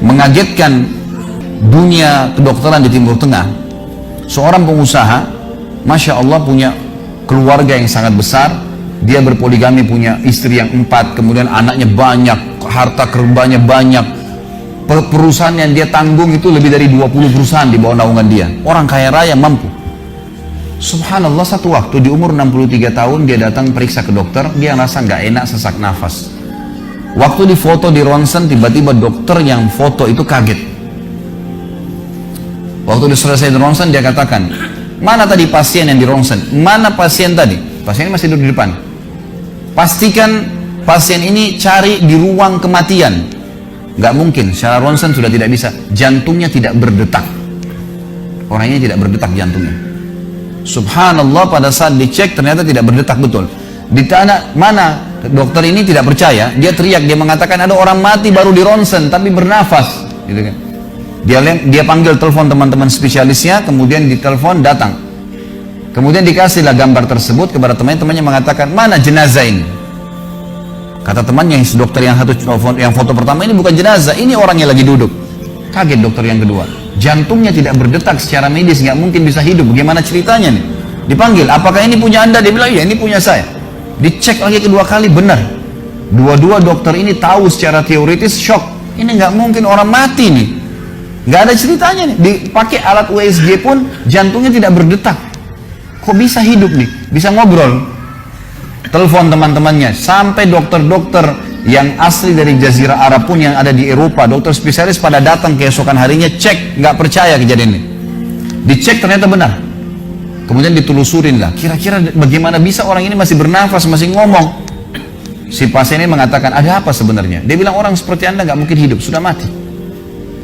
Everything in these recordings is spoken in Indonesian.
mengagetkan dunia kedokteran di Timur Tengah. Seorang pengusaha, Masya Allah, punya keluarga yang sangat besar. Dia berpoligami, punya istri yang 4, kemudian anaknya banyak, harta kerbanya banyak. Perusahaan yang dia tanggung itu lebih dari 20 perusahaan di bawah naungan dia. Orang kaya raya, mampu. Subhanallah, satu waktu di umur 63 tahun dia datang periksa ke dokter. Dia rasa nggak enak, sesak nafas. Waktu difoto di ronsen, tiba-tiba dokter yang foto itu kaget. Waktu selesai di ronsen, dia katakan, mana tadi pasien yang di ronsen? Mana pasien tadi? Pasien ini masih duduk di depan. Pastikan pasien ini cari di ruang kematian. Nggak mungkin, secara ronsen sudah tidak bisa. Jantungnya tidak berdetak. Orang ini tidak berdetak jantungnya. Subhanallah, pada saat dicek ternyata tidak berdetak betul. Di tanah mana dokter ini tidak percaya, dia teriak, dia mengatakan ada orang mati baru di ronsen tapi bernafas, gitu kan. Dia panggil telepon teman-teman spesialisnya, kemudian ditelepon datang. Kemudian dikasihlah gambar tersebut kepada temannya mengatakan, mana jenazah ini? Kata temannya, dokter yang foto pertama, ini bukan jenazah, ini orang yang lagi duduk. Kaget dokter yang kedua, jantungnya tidak berdetak secara medis, nggak mungkin bisa hidup. Bagaimana ceritanya nih? Dipanggil, apakah ini punya Anda? Dia bilang, ya ini punya saya. Dicek lagi kedua kali, benar. Dua-dua dokter ini tahu secara teoritis, shock. Ini nggak mungkin orang mati nih. Nggak ada ceritanya nih. Dipakai alat USG pun jantungnya tidak berdetak. Kok bisa hidup nih? Bisa ngobrol. Telepon teman-temannya. Sampai dokter-dokter yang asli dari Jazirah Arab pun yang ada di Eropa, dokter spesialis pada datang keesokan harinya, cek, nggak percaya kejadian ini. Dicek ternyata benar. Kemudian ditelusurin lah, kira-kira bagaimana bisa orang ini masih bernafas, masih ngomong. Si pasien ini mengatakan, ada apa sebenarnya? Dia bilang, orang seperti Anda nggak mungkin hidup, sudah mati.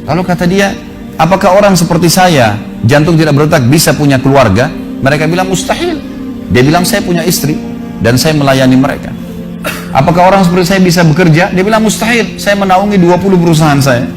Lalu kata dia, apakah orang seperti saya, jantung tidak berdetak, bisa punya keluarga? Mereka bilang mustahil. Dia bilang, saya punya istri dan saya melayani mereka. Apakah orang seperti saya bisa bekerja? Dia bilang mustahil, saya menaungi 20 perusahaan saya.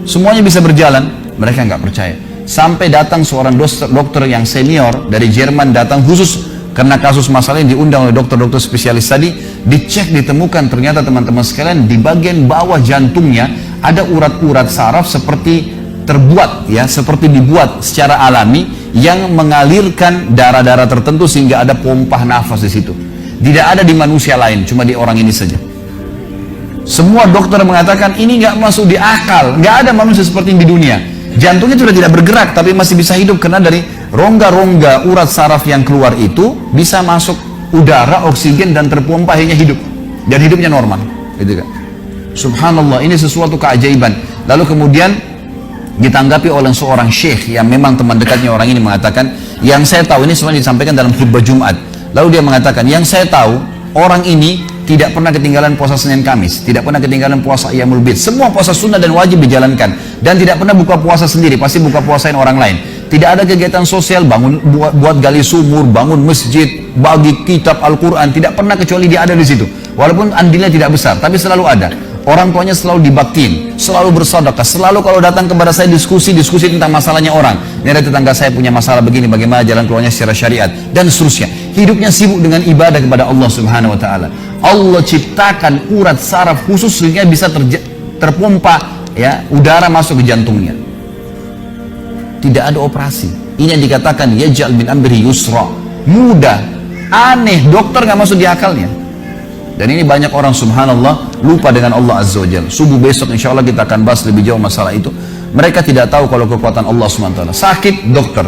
Semuanya bisa berjalan. Mereka nggak percaya. Sampai datang seorang dokter yang senior dari Jerman, datang khusus karena kasus masalah ini, diundang oleh dokter-dokter spesialis tadi. Dicek, ditemukan ternyata teman-teman sekalian, di bagian bawah jantungnya ada urat-urat saraf seperti terbuat, ya, seperti dibuat secara alami yang mengalirkan darah-darah tertentu sehingga ada pompa nafas di situ. Tidak ada di manusia lain, cuma di orang ini saja. Semua dokter mengatakan ini nggak masuk di akal, nggak ada manusia seperti ini di dunia. Jantungnya sudah tidak bergerak tapi masih bisa hidup karena dari rongga-rongga urat saraf yang keluar itu bisa masuk udara, oksigen dan terpompa, akhirnya hidup dan hidupnya normal, gitu kan. Subhanallah, ini sesuatu keajaiban. Lalu kemudian ditanggapi oleh seorang syekh yang memang teman dekatnya orang ini, mengatakan, yang saya tahu, ini semua disampaikan dalam khutbah Jumat. Lalu dia mengatakan, yang saya tahu, orang ini tidak pernah ketinggalan puasa Senin Kamis, tidak pernah ketinggalan puasa Ayyamul Bid. Semua puasa sunnah dan wajib dijalankan. Dan tidak pernah buka puasa sendiri, pasti buka puasain orang lain. Tidak ada kegiatan sosial, buat gali sumur, bangun masjid, bagi kitab Al-Quran. Tidak pernah kecuali dia ada di situ. Walaupun andilnya tidak besar, tapi selalu ada. Orang tuanya selalu dibaktiin, selalu bersedekah, selalu kalau datang kepada saya diskusi tentang masalahnya orang. Ini ada tetangga saya punya masalah begini, bagaimana jalan keluarnya secara syariat, dan seterusnya. Hidupnya sibuk dengan ibadah kepada Allah Subhanahu Wa Taala. Allah ciptakan urat saraf khusus sehingga bisa terpompa, ya, udara masuk ke jantungnya. Tidak ada operasi. Ini yang dikatakan yaj'al min amri yusra, mudah, aneh, dokter nggak masuk di akalnya. Dan ini banyak orang subhanallah lupa dengan Allah Azza wa Jalla. Subuh besok insya Allah kita akan bahas lebih jauh masalah itu. Mereka tidak tahu kalau kekuatan Allah SWT. Sakit, dokter,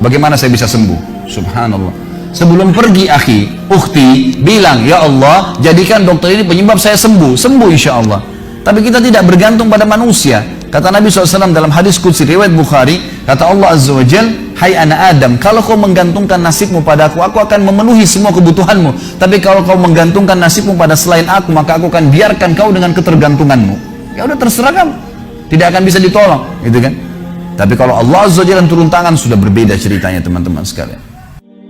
bagaimana saya bisa sembuh? Subhanallah. Sebelum pergi akhi, ukhti, bilang, ya Allah, jadikan dokter ini penyebab saya sembuh insya Allah. Tapi kita tidak bergantung pada manusia. Kata Nabi SAW dalam hadis qudsi riwayat Bukhari, kata Allah Azza wa Jalla, hai anak Adam, kalau kau menggantungkan nasibmu pada aku akan memenuhi semua kebutuhanmu. Tapi kalau kau menggantungkan nasibmu pada selain aku, maka aku akan biarkan kau dengan ketergantunganmu. Ya udah, terserah kamu, tidak akan bisa ditolong, gitu kan. Tapi kalau Allah Azza wa Jalla turun tangan, sudah berbeda ceritanya teman-teman sekalian.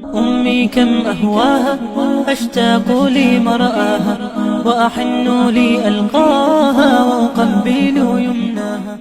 أمي كم أهواها أشتاق لمرآها وأحن لي ألقاها وأقبل يمناها.